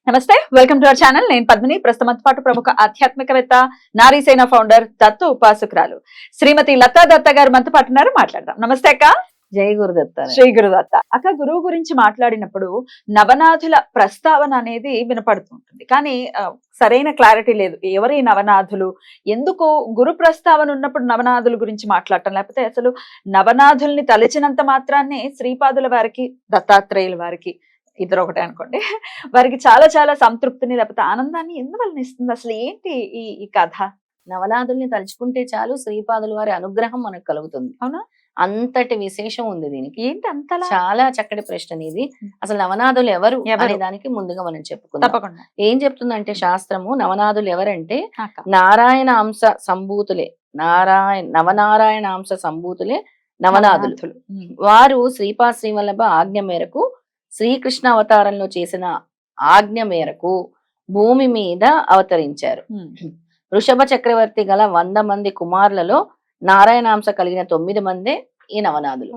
నమస్తే, welcome to our channel. నేను పద్మిని. ప్రస్తుతంతో పాటు ప్రముఖ ఆధ్యాత్మికవేత్త, నారీసేన ఫౌండర్, దత్తు ఉపాసకురాలు శ్రీమతి లతా దత్త గారు మనతో పాటు ఉన్నారు. మాట్లాడదాం. నమస్తే అక్క. జై గురుదత్త. శ్రీ గురుదత్త. అక్క, గురువు గురించి మాట్లాడినప్పుడు నవనాథుల ప్రస్తావన అనేది వినపడుతుంటుంది, కానీ సరైన క్లారిటీ లేదు. ఎవరి నవనాథులు, ఎందుకు గురు ప్రస్తావన ఉన్నప్పుడు నవనాథుల గురించి మాట్లాడటం, లేకపోతే అసలు నవనాథుల్ని తలచినంత మాత్రాన్నే శ్రీపాదుల వారికి, దత్తాత్రేయుల వారికి, ఇద్దరు ఒకటే అనుకోండి, వారికి చాలా చాలా సంతృప్తిని లేకపోతే ఆనందాన్ని ఎందువల్ల ఇస్తుంది? అసలు ఏంటి ఈ కథ? నవనాథుల్ని తలుచుకుంటే చాలు శ్రీపాదుల వారి అనుగ్రహం మనకు కలుగుతుంది. అవునా? అంతటి విశేషం ఉంది దీనికి. ఏంటి అంతలా? చాలా చక్కటి ప్రశ్న ఇది. అసలు నవనాథులు ఎవరు అనే దానికి ముందుగా మనం చెప్పుకుందాం. తప్పకుండా. ఏం చెప్తుందంటే శాస్త్రము, నవనాథులు ఎవరంటే నారాయణ అంశ సంభూతులే, నవనారాయణ అంశ సంభూతులే నవనాథులు. వారు శ్రీపాద శ్రీవల్లభ ఆజ్ఞ మేరకు, శ్రీకృష్ణ అవతారంలో చేసిన ఆజ్ఞ మేరకు భూమి మీద అవతరించారు. వృషభ చక్రవర్తి గల 100 మంది కుమారులలో నారాయణాంశ కలిగిన 9 మందే ఈ నవనాథులు.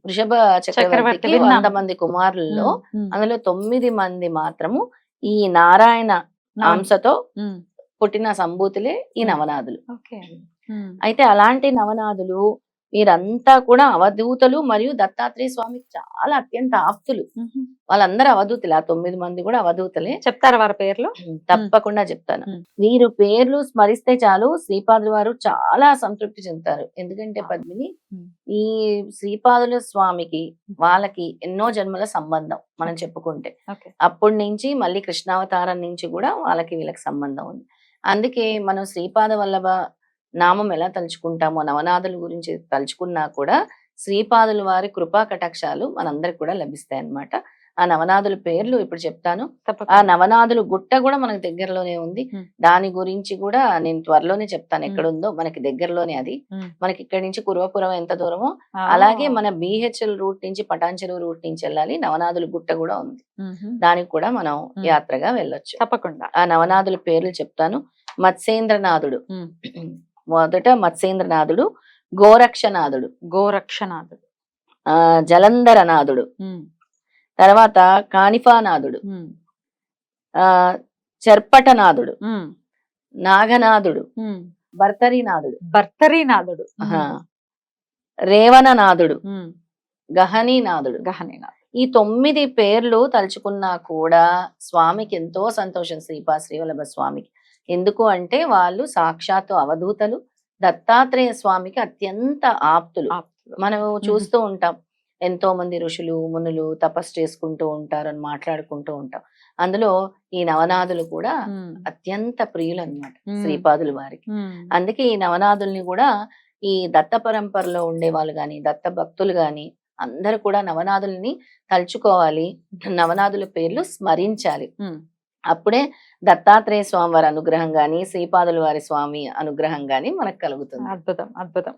వృషభ చక్రవర్తికి 100 మంది కుమారులలో అందులో 9 మంది మాత్రము ఈ నారాయణ అంశతో పుట్టిన సంభూతులే ఈ నవనాథులు. అయితే అలాంటి నవనాథులు వీరంతా కూడా అవధూతలు మరియు దత్తాత్రేయ స్వామికి చాలా అత్యంత ఆప్తులు. వాళ్ళందరూ అవధూతులు. ఆ 9 మంది కూడా అవధూతలే. చెప్తారా వారి పేర్లు? తప్పకుండా చెప్తాను. వీరు పేర్లు స్మరిస్తే చాలు శ్రీపాదుల వారు చాలా సంతృప్తి చెందుతారు. ఎందుకంటే పద్మిని, ఈ శ్రీపాదుల స్వామికి వాళ్ళకి ఎన్నో జన్మల సంబంధం మనం చెప్పుకుంటే. అప్పటి నుంచి మళ్ళీ కృష్ణావతారం నుంచి కూడా వాళ్ళకి వీళ్ళకి సంబంధం ఉంది. అందుకే మనం శ్రీపాద వల్లభ నామం ఎలా తలుచుకుంటామో, నవనాథుల గురించి తలుచుకున్నా కూడా శ్రీపాదుల వారి కృపా కటాక్షాలు మనందరికి కూడా లభిస్తాయి అన్నమాట. ఆ నవనాథుల పేర్లు ఇప్పుడు చెప్తాను. ఆ నవనాథులు గుట్ట కూడా మనకు దగ్గరలోనే ఉంది. దాని గురించి కూడా నేను త్వరలోనే చెప్తాను. ఎక్కడుందో మనకి దగ్గరలోనే అది. మనకి ఇక్కడి నుంచి కురవపురం ఎంత దూరమో, అలాగే మన BHL రూట్ నుంచి పటాన్చెరువు రూట్ నుంచి వెళ్ళాలి. నవనాథుల గుట్ట కూడా ఉంది. దానికి కూడా మనం యాత్రగా వెళ్ళొచ్చు. తప్పకుండా. ఆ నవనాథుల పేర్లు చెప్తాను. మత్స్యేంద్రనాథుడు, మొదట మత్స్యేంద్రనాథుడు, గోరక్షనాథుడు, జలంధరనాథుడు, తర్వాత కానిఫానాథుడు, చర్పటనాథుడు, నాగనాథుడు, భర్తరీనాథుడు, రేవణనాథుడు, గహనీనాథుడు. ఈ 9 పేర్లు తలుచుకున్నా కూడా స్వామికి ఎంతో సంతోషం, శ్రీపాద శ్రీవల్లభ స్వామికి. ఎందుకు అంటే వాళ్ళు సాక్షాత్తు అవధూతలు, దత్తాత్రేయ స్వామికి అత్యంత ఆప్తులు. మనం చూస్తూ ఉంటాం, ఎంతో మంది ఋషులు మునులు తపస్సు చేసుకుంటూ ఉంటారు అని మాట్లాడుకుంటూ ఉంటాం. అందులో ఈ నవనాథులు కూడా అత్యంత ప్రియులు అన్నమాట శ్రీపాదుల వారికి. అందుకే ఈ నవనాథుల్ని కూడా ఈ దత్త పరంపరలో ఉండే వాళ్ళు గాని, దత్త భక్తులు గాని అందరూ కూడా నవనాథుల్ని తలుచుకోవాలి, నవనాథుల పేర్లు స్మరించాలి. అప్పుడే దత్తాత్రేయ స్వామి వారి అనుగ్రహం గాని, శ్రీపాదుల వారి స్వామి అనుగ్రహం గాని మనకు కలుగుతుంది. అద్భుతం, అద్భుతం.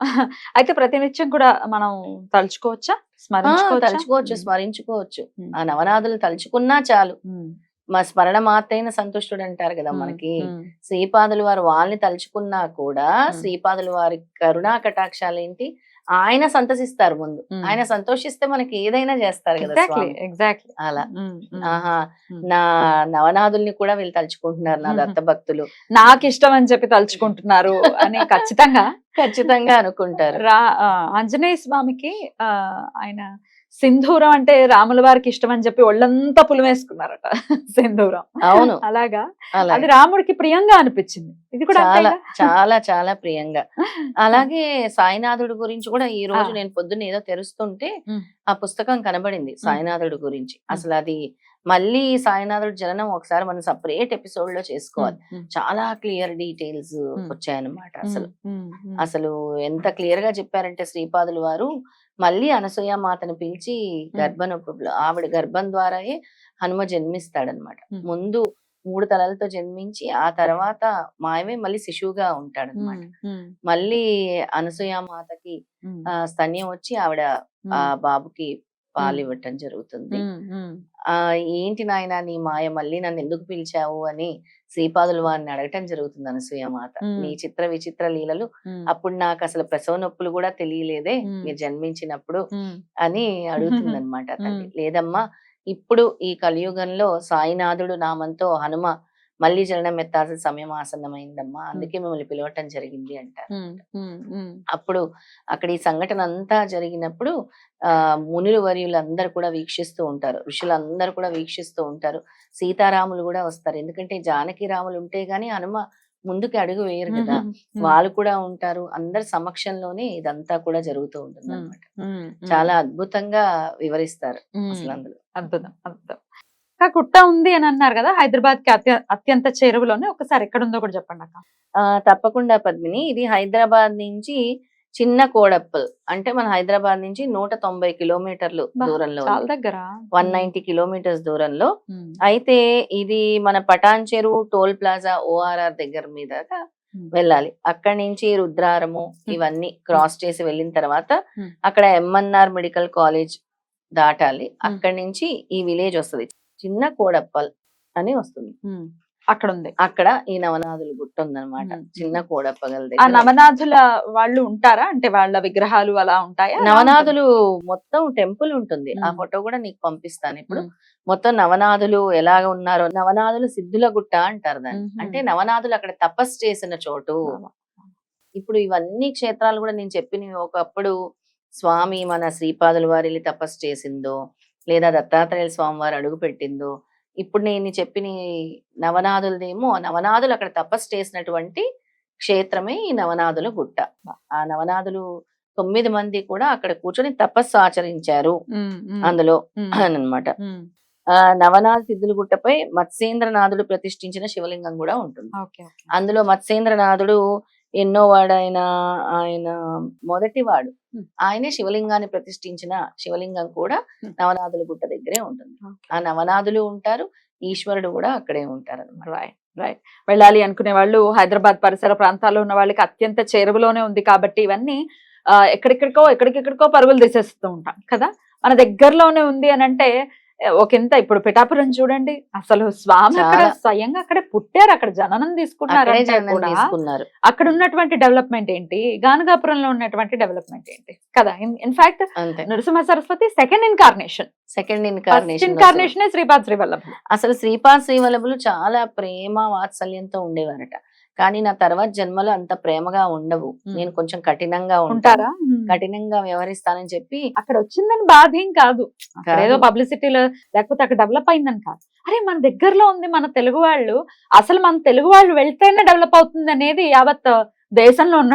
అయితే ప్రతినిత్యం కూడా మనం తలుచుకోవచ్చా? తలుచుకోవచ్చు, స్మరించుకోవచ్చు. ఆ నవనాథులు తలుచుకున్నా చాలు. మా స్మరణ మాత్రైన సంతుష్టుడు అంటారు కదా మనకి. శ్రీపాదుల వారు వాళ్ళని తలుచుకున్నా కూడా శ్రీపాదుల వారి కరుణా కటాక్షాలు ఏంటి, ఆయన సంతసిస్తారు ముందు. ఆయన సంతోషిస్తే మనకి ఏదైనా చేస్తారు కదా. ఎగ్జాక్ట్లీ అలా నా నవనాథుల్ని కూడా వీళ్ళు తలుచుకుంటున్నారు, నా దత్త భక్తులు నాకు ఇష్టం అని చెప్పి తలుచుకుంటున్నారు అని ఖచ్చితంగా అనుకుంటారు. ఆంజనేయ స్వామికి ఆయన సింధూరం అంటే రాముల వారికి ఇష్టం అని చెప్పి ఒళ్ళంతా పులివేసుకున్నారట సింధూరం. అవును, అలాగా అది రాముడికి ప్రియంగా అనిపించింది. ఇది కూడా చాలా చాలా చాలా ప్రియంగా. అలాగే సాయినాథుడు గురించి కూడా ఈ రోజు నేను పొద్దున్న ఏదో తెరుస్తుంటే ఆ పుస్తకం కనబడింది సాయినాథుడు గురించి. అసలు అది మళ్ళీ సాయినాథుడు జననం ఒకసారి మనం సపరేట్ ఎపిసోడ్ లో చేసుకోవాలి. చాలా క్లియర్ డీటెయిల్స్ వచ్చాయన్నమాట. అసలు ఎంత క్లియర్ గా చెప్పారంటే శ్రీపాదుల వారు మళ్ళీ అనసూయ మాతను పిలిచి ఆవిడ గర్భం ద్వారాయే హనుమ జన్మిస్తాడనమాట. ముందు 3 తలలతో జన్మించి ఆ తర్వాత మాయమే మళ్ళీ శిశువుగా ఉంటాడనమాట. మళ్ళీ అనసూయ మాతకి స్తన్యం వచ్చి ఆవిడ ఆ బాబుకి పాలు ఇవ్వటం జరుగుతుంది. ఏంటి నాయన నీ మాయ, మళ్ళీ నన్ను ఎందుకు పిలిచావు అని శ్రీపాదుల వారిని అడగటం జరుగుతుంది అనసూయ మాత. నీ చిత్ర విచిత్ర లీలలు, అప్పుడు నాకు అసలు ప్రసవ నొప్పులు కూడా తెలియలేదే మీరు జన్మించినప్పుడు అని అడుగుతుంది అనమాట తల్లి. లేదమ్మా, ఇప్పుడు ఈ కలియుగంలో సాయినాథుడు నామంతో హనుమ మళ్ళీ జననం ఎత్తాల్సిన సమయం ఆసన్నమైందమ్మా, అందుకే మిమ్మల్ని పిలవటం జరిగింది అంటారు. అప్పుడు అక్కడ ఈ సంఘటన అంతా జరిగినప్పుడు మునులు వర్యులందరూ కూడా వీక్షిస్తూ ఉంటారు, ఋషులందరూ కూడా వీక్షిస్తూ ఉంటారు, సీతారాములు కూడా వస్తారు. ఎందుకంటే జానకి రాములు ఉంటే గాని హనుమ ముందుకి అడుగు వేయరు కదా, వాళ్ళు కూడా ఉంటారు. అందరి సమక్షంలోనే ఇదంతా కూడా జరుగుతూ ఉంటుంది అన్నమాట. చాలా అద్భుతంగా వివరిస్తారు అసలు అందులో. అద్భుతం అద్భుతం. గుట్ట ఉంది అని అన్నారు కదా, హైదరాబాద్ కి అత్యంత చేరువలోనే, ఒకసారి ఎక్కడ ఉందో కూడా చెప్పండి అక్క. తప్పకుండా పద్మిని, ఇది హైదరాబాద్ నుంచి చిన్న కోడప్పల్, అంటే మన హైదరాబాద్ నుంచి 190 కిలోమీటర్లు దూరంలో, చాలా దగ్గర, 190 కిలోమీటర్స్ దూరంలో. అయితే ఇది మన పటాన్ చెరువు టోల్ ప్లాజా ఓఆర్ఆర్ దగ్గర మీద వెళ్ళాలి. అక్కడి నుంచి రుద్రారము ఇవన్నీ క్రాస్ చేసి వెళ్ళిన తర్వాత అక్కడ ఎంఎన్ఆర్ మెడికల్ కాలేజ్ దాటాలి. అక్కడి నుంచి ఈ విలేజ్ వస్తుంది, చిన్న కోడప్పల్ అని వస్తుంది. అక్కడ ఉంది, అక్కడ ఈ నవనాథుల గుట్ట ఉందన్నమాట. చిన్న కోడప్పగల్ ఆ నవనాథుల వాళ్ళు ఉంటారా, అంటే వాళ్ళ విగ్రహాలు అలా ఉంటాయా? నవనాథులు మొత్తం టెంపుల్ ఉంటుంది, ఆ ఫోటో కూడా నీకు పంపిస్తాను ఇప్పుడు. మొత్తం నవనాథులు ఎలాగ ఉన్నారో, నవనాథులు సిద్ధుల గుట్ట అంటారు దాన్ని. అంటే నవనాథులు అక్కడ తపస్సు చేసిన చోటు. ఇప్పుడు ఇవన్నీ క్షేత్రాలు కూడా నేను చెప్పినవి ఒకప్పుడు స్వామి మన శ్రీపాదుల వారి తపస్సు చేసిందో, లేదా దత్తాత్రేయ స్వామి వారు అడుగు పెట్టిందో, ఇప్పుడు నేను చెప్పిన నవనాథులదేమో నవనాథులు అక్కడ తపస్సు చేసినటువంటి క్షేత్రమే ఈ నవనాథుల గుట్ట. ఆ నవనాథులు 9 మంది కూడా అక్కడ కూర్చొని తపస్సు ఆచరించారు అందులో అన్నమాట. నవనాథ సిద్ధుల గుట్టపై మత్స్యేంద్రనాథుడు ప్రతిష్ఠించిన శివలింగం కూడా ఉంటుంది. అందులో మత్స్యేంద్రనాథుడు ఎన్నో వాడైన, ఆయన మొదటివాడు, ఆయనే శివలింగాన్ని ప్రతిష్ఠించిన శివలింగం కూడా నవనాథుల గుట్ట దగ్గరే ఉంటుంది. ఆ నవనాథులు ఉంటారు, ఈశ్వరుడు కూడా అక్కడే ఉంటారు అన్నమాట. రైట్. వెళ్ళాలి అనుకునే వాళ్ళు, హైదరాబాద్ పరిసర ప్రాంతాల్లో ఉన్న వాళ్ళకి అత్యంత చేరువలోనే ఉంది కాబట్టి ఇవన్నీ ఎక్కడికెక్కడికో పరుగులు తీసేస్తూ ఉంటాం కదా. మన దగ్గరలోనే ఉంది అని అంటే ఒకంత. ఇప్పుడు పిఠాపురం చూడండి, అసలు స్వామి అక్కడ స్వయంగా అక్కడే పుట్టారు, అక్కడ జననం తీసుకున్నారు. అక్కడ ఉన్నటువంటి డెవలప్మెంట్ ఏంటి, గానగాపురంలో ఉన్నటువంటి డెవలప్మెంట్ ఏంటి కదా. In fact Narasimha Saraswati second incarnation Sripada శ్రీవల్లభులు. అసలు శ్రీపాద శ్రీవల్లభులు చాలా ప్రేమ వాత్సల్యంతో ఉండేవారట. కానీ నా తర్వాత జన్మలో అంత ప్రేమగా ఉండవు, నేను కొంచెం కఠినంగా ఉంటారా, కఠినంగా వ్యవహరిస్తానని చెప్పి అక్కడ వచ్చిందని బాధ ఏం కాదు, ఏదో పబ్లిసిటీలో లేకపోతే అక్కడ డెవలప్ అయిందని కాదు. అరే మన దగ్గరలో ఉంది మన తెలుగు వాళ్ళు, అసలు మన తెలుగు వాళ్ళు వెళ్తేనే డెవలప్ అవుతుంది అనేది యావత్ దేశంలో ఉన్న